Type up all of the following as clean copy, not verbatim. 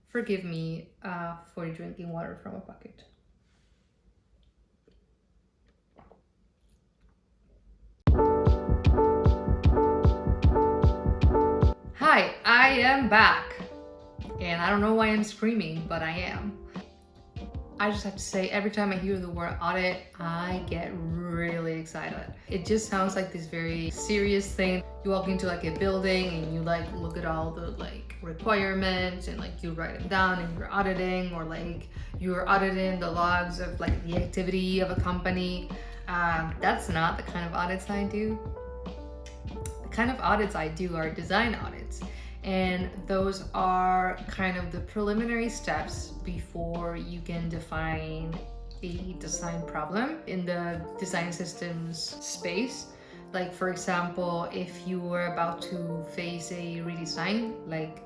Forgive me for drinking water from a bucket. Hi, I am back. And I don't know why I'm screaming, but I am. I just have to say, every time I hear the word audit, I get really excited. It just sounds like this very serious thing. You walk into like a building and you like look at all the like requirements and like you write them down and you're auditing, or like you're auditing the logs of like the activity of a company. That's not the kind of audits I do. The kind of audits I do are design audits. And those are kind of the preliminary steps before you can define a design problem in the design systems space. Like for example, if you were about to face a redesign, like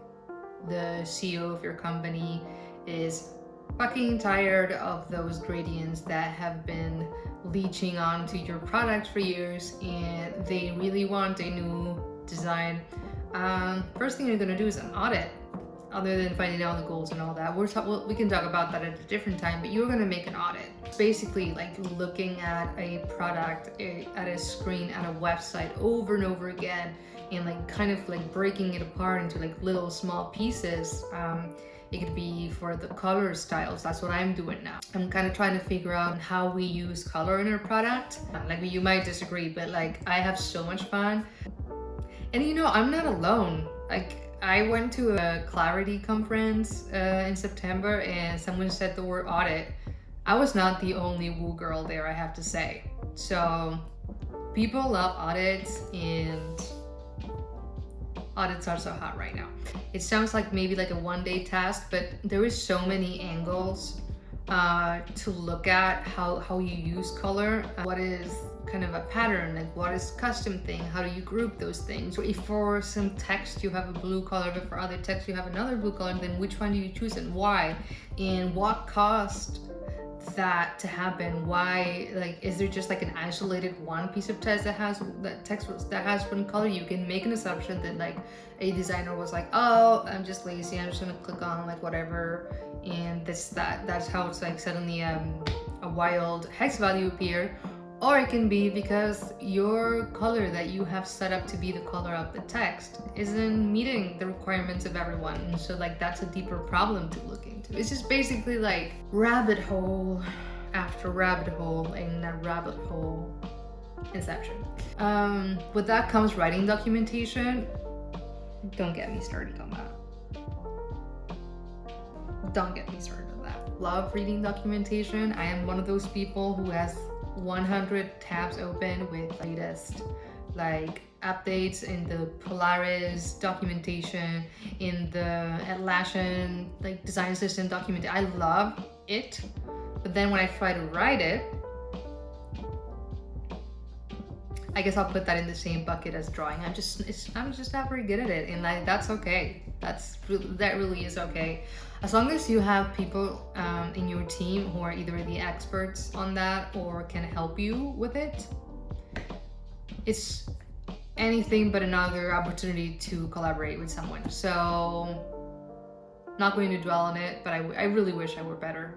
the CEO of your company is fucking tired of those gradients that have been leeching onto your product for years and they really want a new design. First thing you're gonna do is an audit, other than finding out the goals and all that. We can talk about that at a different time, but you're gonna make an audit. It's basically like looking at a product, at a screen, at a website over and over again, and like kind of like breaking it apart into like little small pieces. It could be for the color styles. That's what I'm doing now. I'm kind of trying to figure out how we use color in our product. Like you might disagree, but like I have so much fun. And you know, I'm not alone. Like I went to a Clarity conference in September and someone said the word audit. I was not the only woo girl there, I have to say. So people love audits, and audits are so hot right now. It sounds like maybe like a one-day task, but there is so many angles to look at how you use color. What is kind of a pattern, like what is custom thing, how do you group those things? So if for some text you have a blue color, but for other text you have another blue color, then which one do you choose and why? And what caused that to happen? Why, like, is there just like an isolated one piece of text that has one color? You can make an assumption that like a designer was like, oh, I'm just lazy, I'm just gonna click on like whatever, and that's how it's like suddenly a wild hex value appeared. Or it can be because your color that you have set up to be the color of the text isn't meeting the requirements of everyone. And so like that's a deeper problem to look into. It's just basically like rabbit hole after rabbit hole in a rabbit hole inception. With that comes writing documentation. Don't get me started on that. Don't get me started on that. Love reading documentation. I am one of those people who has 100 tabs open with latest like updates in the Polaris documentation, in the Atlassian like design system document. I love it, but then when I try to write it, I guess I'll put that in the same bucket as drawing. I'm just not very good at it, and like that's okay. That really is okay, as long as you have people in your team who are either the experts on that or can help you with it. It's anything but another opportunity to collaborate with someone. So not going to dwell on it, but I really wish I were better.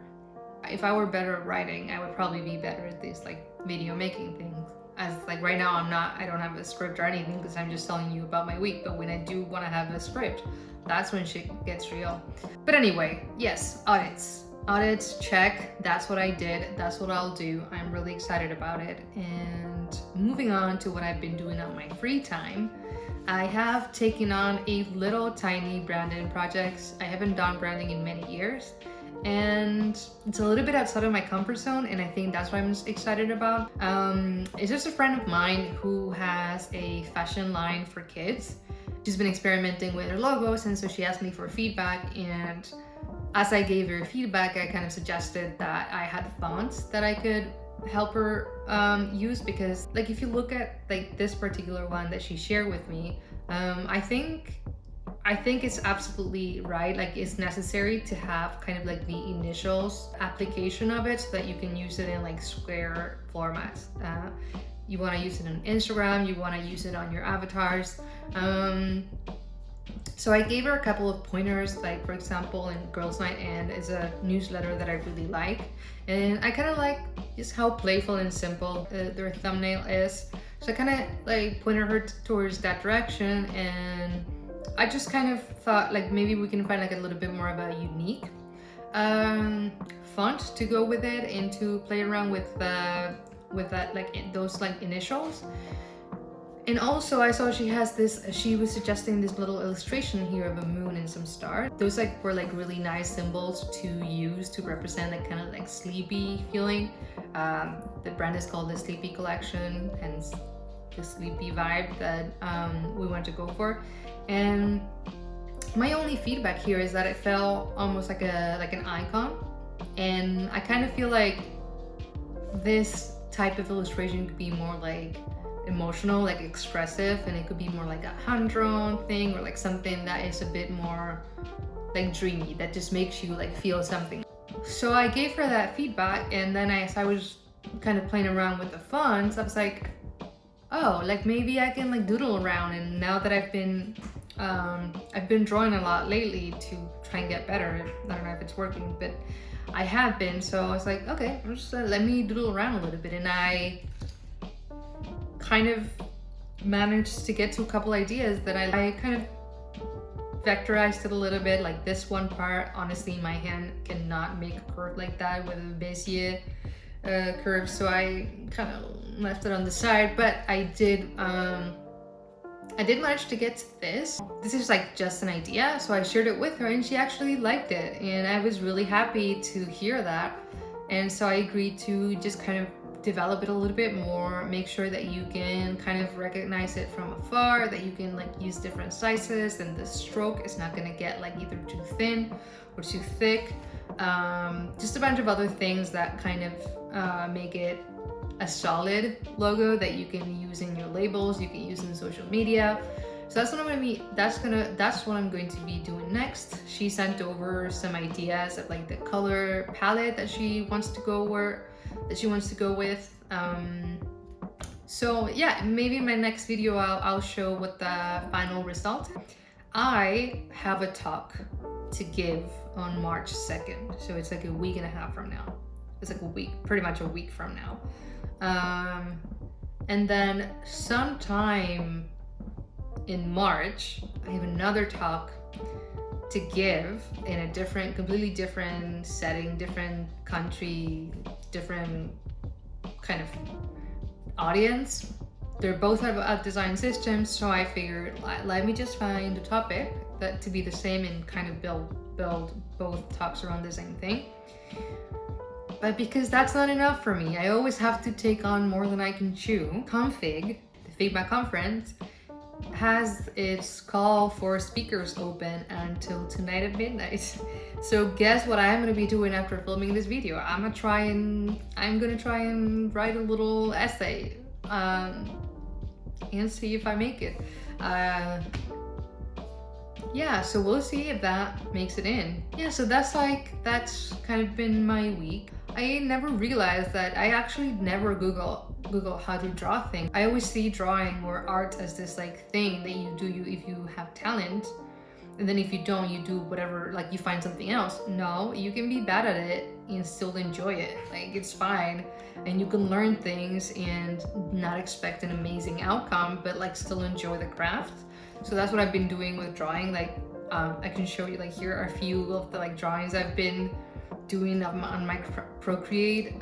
If I were better at writing, I would probably be better at this like video making things. As like right now I don't have a script or anything because I'm just telling you about my week, but when I do want to have a script, that's when shit gets real. But anyway, yes, audits, check. That's what I did, that's what I'll do. I'm really excited about it. And moving on to what I've been doing on my free time, I have taken on a little tiny branding projects. I haven't done branding in many years, and it's a little bit outside of my comfort zone, and I think that's what I'm excited about. It's just a friend of mine who has a fashion line for kids. She's been experimenting with her logos, and so she asked me for feedback, and as I gave her feedback, I kind of suggested that I had fonts that I could help her use, because like if you look at like this particular one that she shared with me, I think it's absolutely right. Like it's necessary to have kind of like the initials application of it so that you can use it in like square formats. You want to use it on Instagram, you want to use it on your avatars. So I gave her a couple of pointers, like for example in Girls Night And is a newsletter that I really like, and I kind of like just how playful and simple their thumbnail is. So I kind of like pointed her towards that direction, and I just kind of thought like maybe we can find like a little bit more of a unique font to go with it, and to play around with that, like those like initials. And also I saw she was suggesting this little illustration here of a moon and some stars. Those like were like really nice symbols to use to represent like kind of like sleepy feeling. The brand is called the Sleepy Collection, hence the sleepy vibe that we want to go for. And my only feedback here is that it felt almost like an icon, and I kind of feel like this type of illustration could be more like emotional, like expressive, and it could be more like a hand-drawn thing, or like something that is a bit more like dreamy, that just makes you like feel something. So I gave her that feedback, and then as I was kind of playing around with the fonts, I was like, oh, like maybe I can like doodle around. And now that I've been drawing a lot lately to try and get better. I don't know if it's working, but I have been. So I was like, okay, just let me doodle around a little bit, and I kind of managed to get to a couple ideas that I kind of vectorized it a little bit. Like this one part, honestly, my hand cannot make a curve like that with a Bezier curve, so I kind of left it on the side. But I did manage to get to this. This is like just an idea, so I shared it with her, and she actually liked it, and I was really happy to hear that. And so I agreed to just kind of develop it a little bit more, make sure that you can kind of recognize it from afar, that you can like use different sizes, and the stroke is not going to get like either too thin or too thick. Just a bunch of other things that kind of make it a solid logo that you can use in your labels, you can use in social media. So that's what I'm going to be doing next. She sent over some ideas of like the color palette that she wants to go with. So yeah, maybe in my next video I'll show what the final result. I have a talk to give on March 2nd, so it's like a week and a half from now. It's like a week, pretty much a week from now. And then sometime in March, I have another talk to give in a completely different setting, different country, different kind of audience. They're both about design systems, so I figured let me just find a topic that to be the same and kind of build both talks around the same thing. But because that's not enough for me, I always have to take on more than I can chew. Config, the Figma conference, has its call for speakers open until tonight at midnight. So guess what I'm gonna be doing after filming this video? I'm gonna try and write a little essay and see if I make it. Yeah, so we'll see if that makes it in. Yeah, so that's kind of been my week. I never realized that I actually never Google how to draw things. I always see drawing or art as this like thing that you do if you have talent, and then if you don't, you do whatever, like you find something else. No, you can be bad at it and still enjoy it. Like it's fine, and you can learn things and not expect an amazing outcome, but like still enjoy the craft. So that's what I've been doing with drawing. Like I can show you, like here are a few of the like drawings I've been doing on my Procreate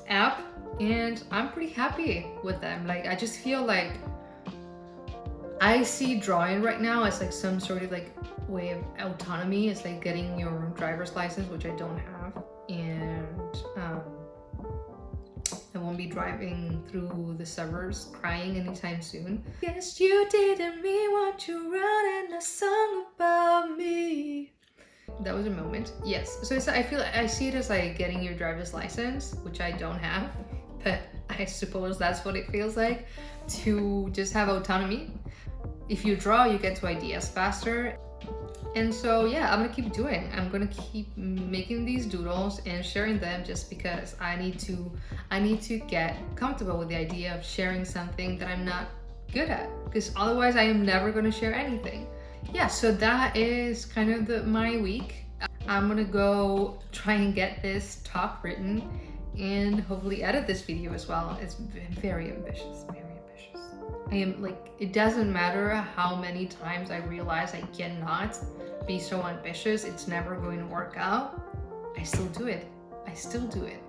app, and I'm pretty happy with them. Like I just feel like I see drawing right now as like some sort of like way of autonomy. It's like getting your driver's license, which I don't have, and I won't be driving through the suburbs crying anytime soon. Yes, you didn't mean what you wrote in a song about me. That was a moment. Yes, so I see it as like getting your driver's license, which I don't have, but I suppose that's what it feels like to just have autonomy. If you draw, you get to ideas faster. And so yeah, I'm gonna keep doing. I'm gonna keep making these doodles and sharing them, just because I need to get comfortable with the idea of sharing something that I'm not good at, because otherwise I am never gonna share anything. yeah, so that is kind of my week. I'm gonna go try and get this talk written and hopefully edit this video as well. It's very ambitious, very ambitious. I am like, it doesn't matter how many times I realize I cannot be so ambitious, it's never going to work out. I still do it. I still do it.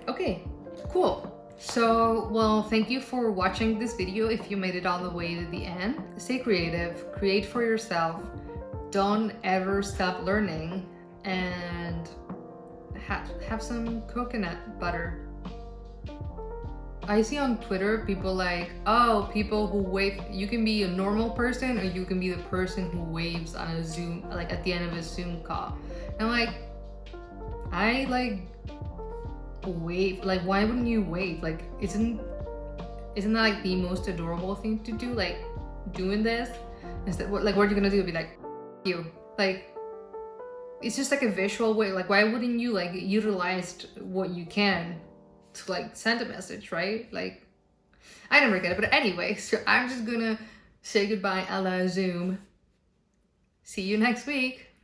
Okay, cool. So, well, thank you for watching this video. If you made it all the way to the end, stay creative, create for yourself, don't ever stop learning, and have some coconut butter. I see on Twitter people like, oh, people who wave, you can be a normal person or you can be the person who waves on a Zoom, like at the end of a Zoom call. And I'm like, I like wave, like why wouldn't you wave? Like isn't that like the most adorable thing to do, like doing this instead? Like what are you gonna do? Be like, you, like it's just like a visual way. Like why wouldn't you like utilize what you can to like send a message, right? Like I never get it, but anyway, so I'm just gonna say goodbye a la Zoom. See you next week.